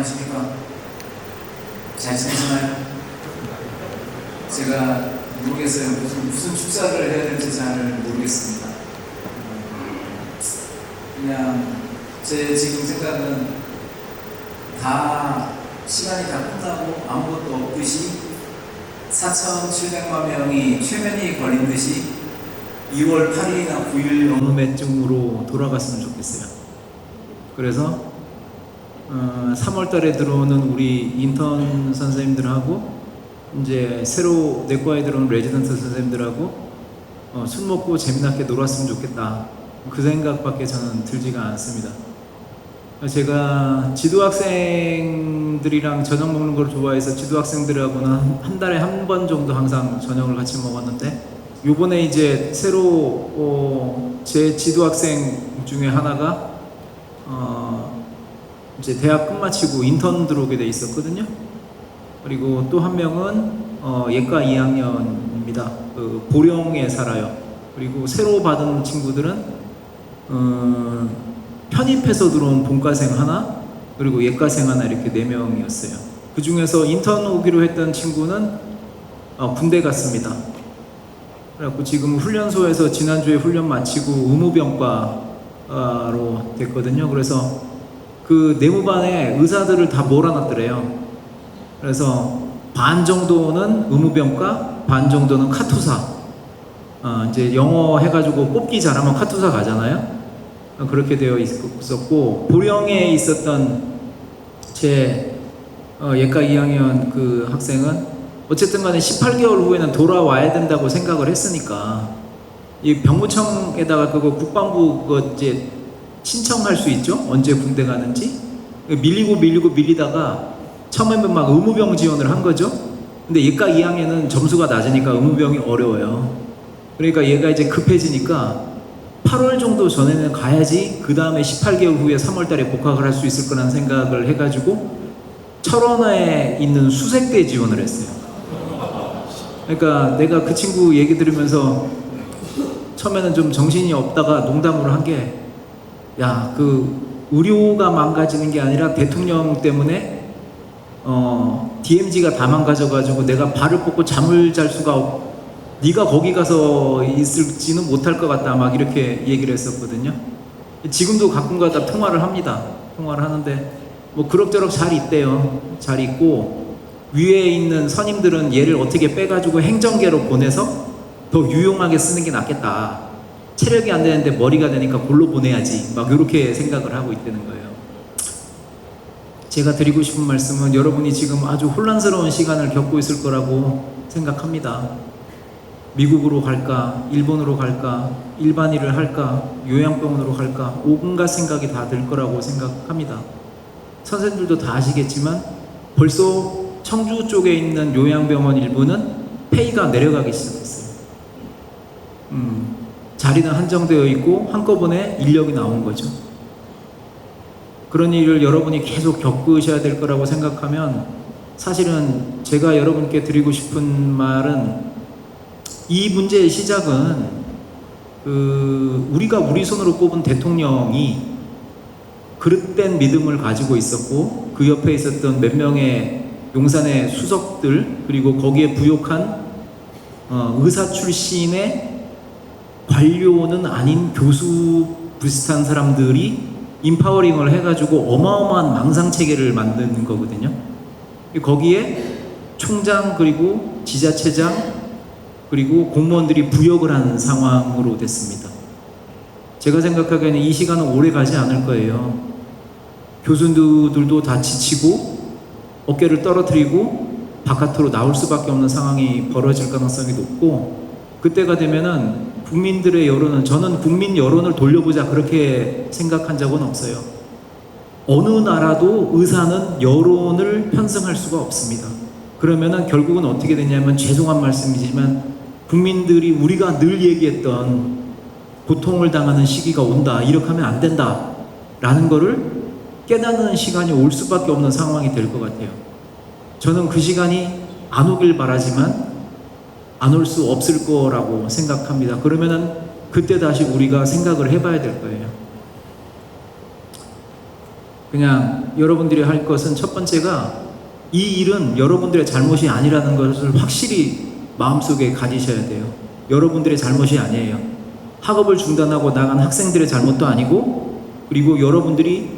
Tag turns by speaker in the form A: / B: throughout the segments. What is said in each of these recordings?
A: 안녕하십니까. 잘 지내시나요? 제가 모르겠어요. 무슨 축사를 해야 될지 잘 모르겠습니다. 그냥 제 지금 생각은 다 시간이 다 끝나고 아무것도 없듯이 4,700만 명이 최면이 걸린 듯이 2월 8일이나 9일 어느 매쯤으로 돌아갔으면 좋겠어요. 그래서 3월 달에 들어오는 우리 인턴 선생님들하고 이제 새로 내과에 들어오는 레지던트 선생님들하고 술 먹고 재미나게 놀았으면 좋겠다. 그 생각밖에 저는 들지가 않습니다. 제가 지도학생들이랑 저녁 먹는 걸 좋아해서 지도학생들하고는 한 달에 한 번 정도 항상 저녁을 같이 먹었는데, 요번에 이제 새로 제 지도학생 중에 하나가 이제 대학 끝마치고 인턴 들어오게 돼 있었거든요. 그리고 또 한 명은 예과 2학년입니다. 보령에 살아요. 그리고 새로 받은 친구들은 편입해서 들어온 본과생 하나, 그리고 예과생 하나, 이렇게 4명이었어요. 그 중에서 인턴 오기로 했던 친구는 군대 갔습니다. 그래갖고 지금 훈련소에서 지난주에 훈련 마치고 의무병과로 됐거든요. 그래서 그 내무반에 의사들을 다 몰아놨더래요. 그래서 반 정도는 의무병과, 반 정도는 카투사. 이제 영어 해가지고 뽑기 잘하면 카투사 가잖아요. 그렇게 되어 있었고, 보령에 있었던 제 예과 2학년 그 학생은 어쨌든 간에 18개월 후에는 돌아와야 된다고 생각을 했으니까 이 병무청에다가 그거 국방부 그거 이제 신청할 수 있죠? 언제 군대 가는지. 밀리다가 처음에는 막 의무병 지원을 한 거죠. 근데 예과 2학년은 점수가 낮으니까 의무병이 어려워요. 그러니까 얘가 이제 급해지니까 8월 정도 전에는 가야지 그 다음에 18개월 후에 3월 달에 복학을 할 수 있을 거라는 생각을 해가지고 철원에 있는 수색대 지원을 했어요. 그러니까 내가 그 친구 얘기 들으면서 처음에는 좀 정신이 없다가 농담으로 한 게, 야, 그 의료가 망가지는 게 아니라 대통령 때문에 DMZ가 다 망가져가지고 내가 발을 뻗고 잠을 잘 수가 네가 거기 가서 있을지는 못할 것 같다, 막 이렇게 얘기를 했었거든요. 지금도 가끔가다 통화를 합니다. 통화를 하는데 뭐 그럭저럭 잘 있대요. 잘 있고, 위에 있는 선임들은 얘를 어떻게 빼가지고 행정계로 보내서 더 유용하게 쓰는 게 낫겠다. 체력이 안 되는데 머리가 되니까 골로 보내야지, 막 이렇게 생각을 하고 있다는 거예요. 제가 드리고 싶은 말씀은, 여러분이 지금 아주 혼란스러운 시간을 겪고 있을 거라고 생각합니다. 미국으로 갈까, 일본으로 갈까, 일반일을 할까, 요양병원으로 갈까, 온갖 생각이 다 들 거라고 생각합니다. 선생님들도 다 아시겠지만 벌써 청주 쪽에 있는 요양병원 일부는 페이가 내려가기 시작했어요. 자리는 한정되어 있고 한꺼번에 인력이 나온 거죠. 그런 일을 여러분이 계속 겪으셔야 될 거라고 생각하면, 사실은 제가 여러분께 드리고 싶은 말은, 이 문제의 시작은 우리가 우리 손으로 뽑은 대통령이 그릇된 믿음을 가지고 있었고, 그 옆에 있었던 몇 명의 용산의 수석들, 그리고 거기에 부역한 의사 출신의 관료는 아닌 교수 비슷한 사람들이 인파워링을 해가지고 어마어마한 망상체계를 만드는 거거든요. 거기에 총장, 그리고 지자체장, 그리고 공무원들이 부역을 하는 상황으로 됐습니다. 제가 생각하기에는 이 시간은 오래 가지 않을 거예요. 교수들도 다 지치고 어깨를 떨어뜨리고 바깥으로 나올 수밖에 없는 상황이 벌어질 가능성이 높고, 그때가 되면은 국민들의 여론은, 저는 국민 여론을 돌려보자 그렇게 생각한 적은 없어요. 어느 나라도 의사는 여론을 편성할 수가 없습니다. 그러면은 결국은 어떻게 되냐면, 죄송한 말씀이지만 국민들이 우리가 늘 얘기했던 고통을 당하는 시기가 온다, 이렇게 하면 안 된다 라는 거를 깨닫는 시간이 올 수밖에 없는 상황이 될 것 같아요. 저는 그 시간이 안 오길 바라지만 안 올 수 없을 거라고 생각합니다. 그러면은 그때 다시 우리가 생각을 해봐야 될 거예요. 그냥 여러분들이 할 것은 첫 번째가 이 일은 여러분들의 잘못이 아니라는 것을 확실히 마음속에 가지셔야 돼요. 여러분들의 잘못이 아니에요. 학업을 중단하고 나간 학생들의 잘못도 아니고, 그리고 여러분들이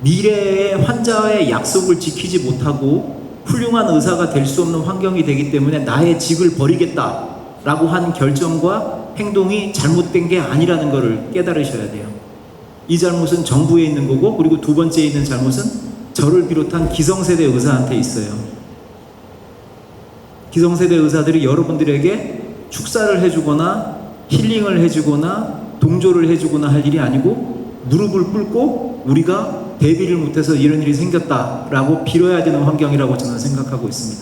A: 미래의 환자의 약속을 지키지 못하고 훌륭한 의사가 될 수 없는 환경이 되기 때문에 나의 직을 버리겠다라고 한 결정과 행동이 잘못된 게 아니라는 것을 깨달으셔야 돼요. 이 잘못은 정부에 있는 거고, 그리고 두 번째에 있는 잘못은 저를 비롯한 기성세대 의사한테 있어요. 기성세대 의사들이 여러분들에게 축사를 해주거나 힐링을 해주거나 동조를 해주거나 할 일이 아니고, 무릎을 꿇고 우리가 대비를 못해서 이런 일이 생겼다라고 빌어야 되는 환경이라고 저는 생각하고 있습니다.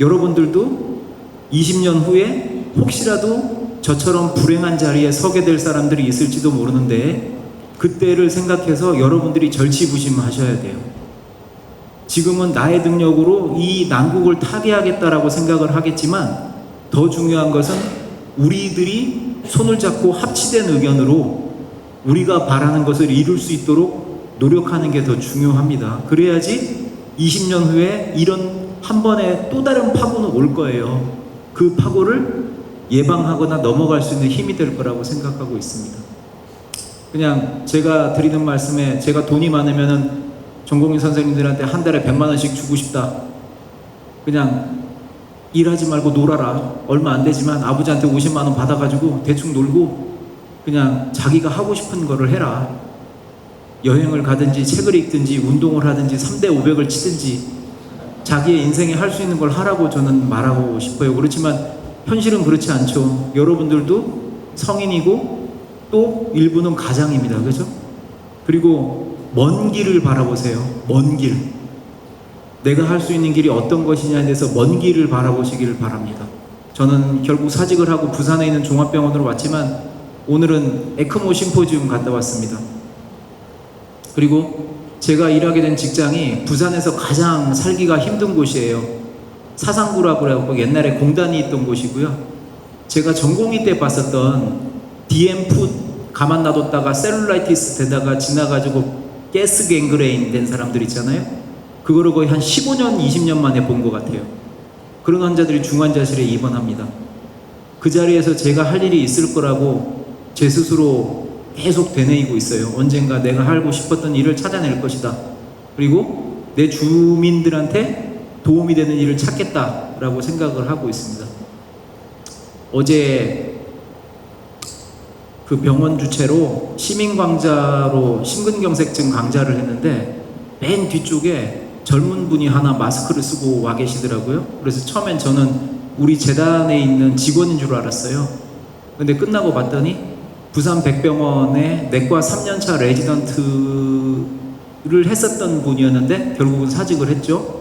A: 여러분들도 20년 후에 혹시라도 저처럼 불행한 자리에 서게 될 사람들이 있을지도 모르는데, 그때를 생각해서 여러분들이 절치부심하셔야 돼요. 지금은 나의 능력으로 이 난국을 타개하겠다라고 생각을 하겠지만, 더 중요한 것은 우리들이 손을 잡고 합치된 의견으로 우리가 바라는 것을 이룰 수 있도록 노력하는 게 더 중요합니다. 그래야지 20년 후에 이런 한 번의 또 다른 파고는 올 거예요. 그 파고를 예방하거나 넘어갈 수 있는 힘이 될 거라고 생각하고 있습니다. 그냥 제가 드리는 말씀에, 제가 돈이 많으면은 전공의 선생님들한테 한 달에 100만 원씩 주고 싶다. 그냥 일하지 말고 놀아라. 얼마 안 되지만 아버지한테 50만 원 받아가지고 대충 놀고 그냥 자기가 하고 싶은 거를 해라. 여행을 가든지 책을 읽든지 운동을 하든지 3대 500을 치든지 자기의 인생에 할 수 있는 걸 하라고 저는 말하고 싶어요. 그렇지만 현실은 그렇지 않죠. 여러분들도 성인이고 또 일부는 가장입니다. 그죠? 그리고 먼 길을 바라보세요. 먼 길. 내가 할 수 있는 길이 어떤 것이냐에 대해서 먼 길을 바라보시기를 바랍니다. 저는 결국 사직을 하고 부산에 있는 종합병원으로 왔지만 오늘은 에크모 심포지움 갔다 왔습니다. 그리고 제가 일하게 된 직장이 부산에서 가장 살기가 힘든 곳이에요. 사상구라고 해서 옛날에 공단이 있던 곳이고요. 제가 전공의 때 봤었던 DM-푸드 가만 놔뒀다가 셀룰라이티스 되다가 지나가지고 가스 갱그레인 된 사람들 있잖아요. 그거를 거의 한 15년, 20년 만에 본 것 같아요. 그런 환자들이 중환자실에 입원합니다. 그 자리에서 제가 할 일이 있을 거라고 제 스스로 계속 되뇌이고 있어요. 언젠가 내가 하고 싶었던 일을 찾아낼 것이다. 그리고 내 주민들한테 도움이 되는 일을 찾겠다라고 생각을 하고 있습니다. 어제 그 병원 주최로 시민광자로 심근경색증 강좌를 했는데 맨 뒤쪽에 젊은 분이 하나 마스크를 쓰고 와 계시더라고요. 그래서 처음엔 저는 우리 재단에 있는 직원인 줄 알았어요. 근데 끝나고 봤더니 부산 백병원에 내과 3년차 레지던트를 했었던 분이었는데 결국은 사직을 했죠.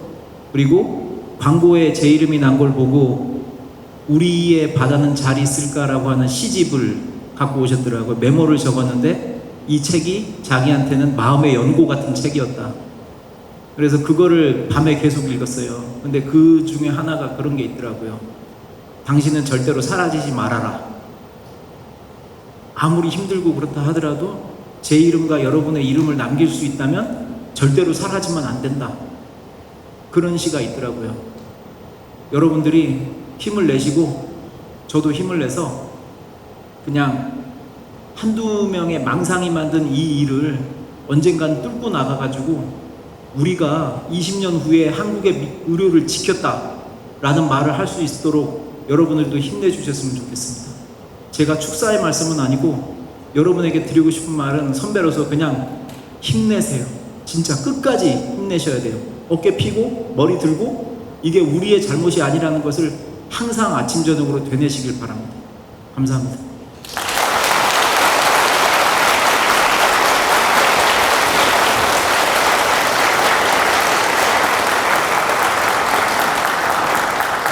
A: 그리고 광고에 제 이름이 난 걸 보고 우리의 바다는 잘 있을까라고 하는 시집을 갖고 오셨더라고요. 메모를 적었는데 이 책이 자기한테는 마음의 연고 같은 책이었다. 그래서 그거를 밤에 계속 읽었어요. 근데 그 중에 하나가 그런 게 있더라고요. 당신은 절대로 사라지지 말아라. 아무리 힘들고 그렇다 하더라도 제 이름과 여러분의 이름을 남길 수 있다면 절대로 사라지면 안 된다. 그런 시가 있더라고요. 여러분들이 힘을 내시고 저도 힘을 내서 그냥 한두 명의 망상이 만든 이 일을 언젠간 뚫고 나가가지고 우리가 20년 후에 한국의 의료를 지켰다라는 말을 할 수 있도록 여러분들도 힘내주셨으면 좋겠습니다. 제가 축사의 말씀은 아니고 여러분에게 드리고 싶은 말은 선배로서 그냥 힘내세요. 진짜 끝까지 힘내셔야 돼요. 어깨 피고 머리 들고 이게 우리의 잘못이 아니라는 것을 항상 아침 저녁으로 되뇌시길 바랍니다. 감사합니다.